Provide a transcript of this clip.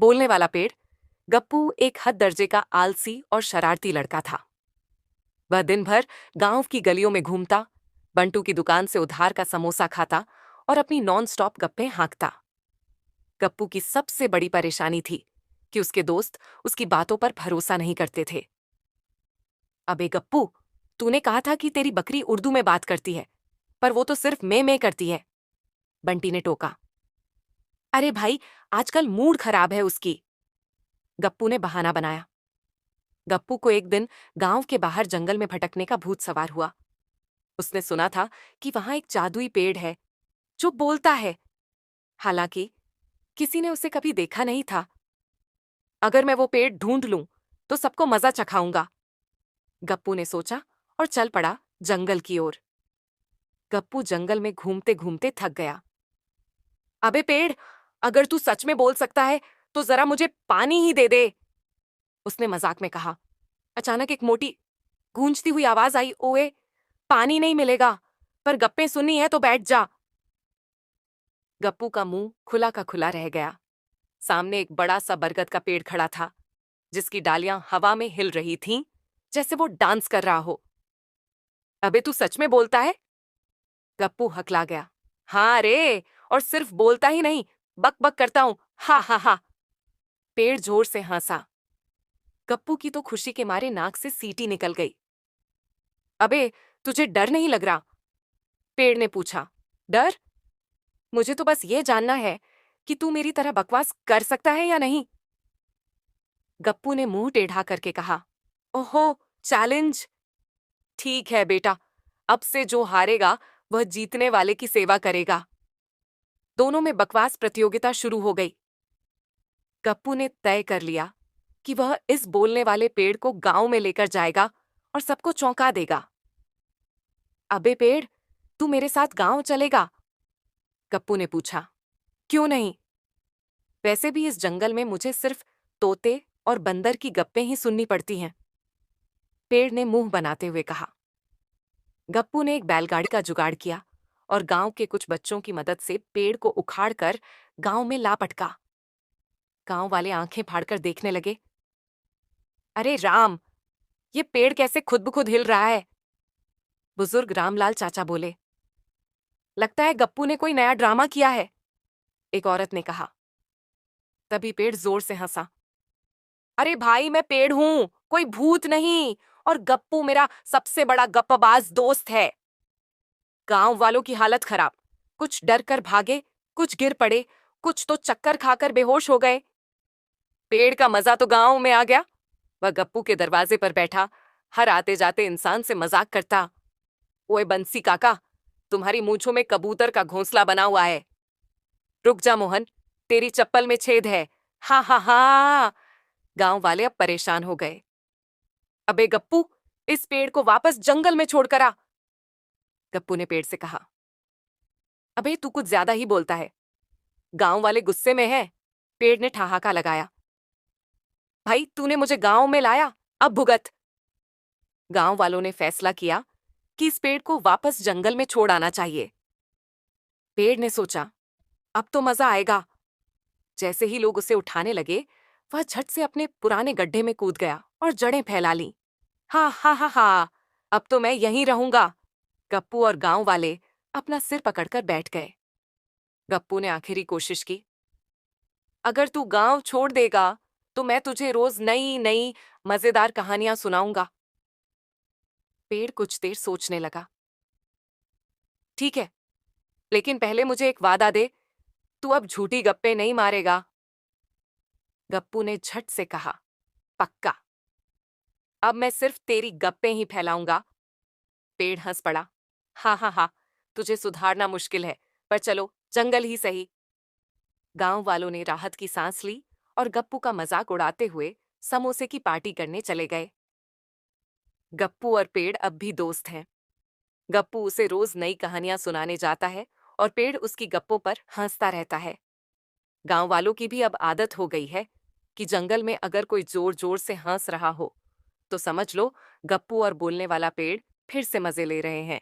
बोलने वाला पेड़। गप्पू एक हद दर्जे का आलसी और शरारती लड़का था। वह दिन भर गांव की गलियों में घूमता, बंटू की दुकान से उधार का समोसा खाता और अपनी नॉन स्टॉप गप्पे हाँकता। गप्पू की सबसे बड़ी परेशानी थी कि उसके दोस्त उसकी बातों पर भरोसा नहीं करते थे। अबे गप्पू, तूने कहा था कि तेरी बकरी उर्दू में बात करती है, पर वो तो सिर्फ मैं करती है, बंटी ने टोका। अरे भाई, आजकल मूड खराब है उसकी, गप्पू ने बहाना बनाया। गप्पू को एक दिन गांव के बाहर जंगल में भटकने का भूत सवार हुआ। उसने सुना था कि वहां एक जादुई पेड़ है जो बोलता है। हालांकि किसी ने उसे कभी देखा नहीं था। अगर मैं वो पेड़ ढूंढ लूं तो सबको मजा चखाऊंगा, गप्पू ने सोचा और चल पड़ा जंगल की ओर। गप्पू जंगल में घूमते घूमते थक गया। अबे पेड़, अगर तू सच में बोल सकता है तो जरा मुझे पानी ही दे दे, उसने मजाक में कहा। अचानक एक मोटी गूंजती हुई आवाज आई, ओए, पानी नहीं मिलेगा, पर गप्पे सुननी है तो बैठ जा। गप्पू का मुंह खुला का खुला रह गया। सामने एक बड़ा सा बरगद का पेड़ खड़ा था, जिसकी डालियां हवा में हिल रही थीं, जैसे वो डांस कर रहा हो। अबे तू सच में बोलता है? गप्पू हकला गया। हाँ रे, और सिर्फ बोलता ही नहीं, बक बक करता हूं, हा हा हा। पेड़ जोर से हंसा। गप्पू की तो खुशी के मारे नाक से सीटी निकल गई। अबे, तुझे डर नहीं लग रहा? पेड़ ने पूछा। डर? मुझे तो बस ये जानना है कि तू मेरी तरह बकवास कर सकता है या नहीं, गप्पू ने मुंह टेढ़ा करके कहा। ओहो, चैलेंज? ठीक है बेटा, अब से जो हारेगा वह जीतने वाले की सेवा करेगा। दोनों में बकवास प्रतियोगिता शुरू हो गई। गप्पू ने तय कर लिया कि वह इस बोलने वाले पेड़ को गांव में लेकर जाएगा और सबको चौंका देगा। अबे पेड़, तू मेरे साथ गांव चलेगा? गप्पू ने पूछा। क्यों नहीं? वैसे भी इस जंगल में मुझे सिर्फ तोते और बंदर की गप्पें ही सुननी पड़ती हैं, पेड़ ने मुंह बनाते हुए कहा। गप्पू ने एक बैलगाड़ी का जुगाड़ किया और गांव के कुछ बच्चों की मदद से पेड़ को उखाड़कर गांव में ला पटका। गांव वाले आंखें फाड़कर देखने लगे। अरे राम, ये पेड़ कैसे खुद ब खुद हिल रहा है, बुजुर्ग रामलाल चाचा बोले। लगता है गप्पू ने कोई नया ड्रामा किया है, एक औरत ने कहा। तभी पेड़ जोर से हंसा। अरे भाई, मैं पेड़ हूं, कोई भूत नहीं, और गप्पू मेरा सबसे बड़ा गप्पबाज दोस्त है। गांव वालों की हालत खराब, कुछ डर कर भागे, कुछ गिर पड़े, कुछ तो चक्कर खाकर बेहोश हो गए। पेड़ का मजा तो गांव में आ गया। वह गप्पू के दरवाजे पर बैठा हर आते जाते इंसान से मजाक करता। ओए बंसी काका, तुम्हारी मूंछों में कबूतर का घोंसला बना हुआ है। रुक जा मोहन, तेरी चप्पल में छेद है, हा हा हा। गांव वाले अब परेशान हो गए। अबे गप्पू, इस पेड़ को वापस जंगल में छोड़कर आ, गप्पू ने पेड़ से कहा। अबे तू कुछ ज्यादा ही बोलता है, गांव वाले गुस्से में हैं, पेड़ ने ठहाका लगाया। भाई, तूने मुझे गांव में लाया, अब भुगत। गांव वालों ने फैसला किया कि इस पेड़ को वापस जंगल में छोड़ आना चाहिए। पेड़ ने सोचा, अब तो मजा आएगा। जैसे ही लोग उसे उठाने लगे, वह झट से अपने पुराने गड्ढे में कूद गया और जड़ें फैला लीं। हा हा हा हा, अब तो मैं यहीं रहूंगा। गप्पू और गांव वाले अपना सिर पकड़कर बैठ गए। गप्पू ने आखिरी कोशिश की। अगर तू गांव छोड़ देगा तो मैं तुझे रोज नई नई मजेदार कहानियां सुनाऊंगा। पेड़ कुछ देर सोचने लगा। ठीक है, लेकिन पहले मुझे एक वादा दे, तू अब झूठी गप्पे नहीं मारेगा, गप्पू ने झट से कहा। पक्का, अब मैं सिर्फ तेरी गप्पे ही फैलाऊंगा, पेड़ हंस पड़ा। हाँ हाँ हाँ, तुझे सुधारना मुश्किल है, पर चलो जंगल ही सही। गांव वालों ने राहत की सांस ली और गप्पू का मजाक उड़ाते हुए समोसे की पार्टी करने चले गए। गप्पू और पेड़ अब भी दोस्त हैं। गप्पू उसे रोज नई कहानियां सुनाने जाता है और पेड़ उसकी गप्पों पर हंसता रहता है। गांव वालों की भी अब आदत हो गई है कि जंगल में अगर कोई जोर जोर से हंस रहा हो तो समझ लो गप्पू और बोलने वाला पेड़ फिर से मजे ले रहे हैं।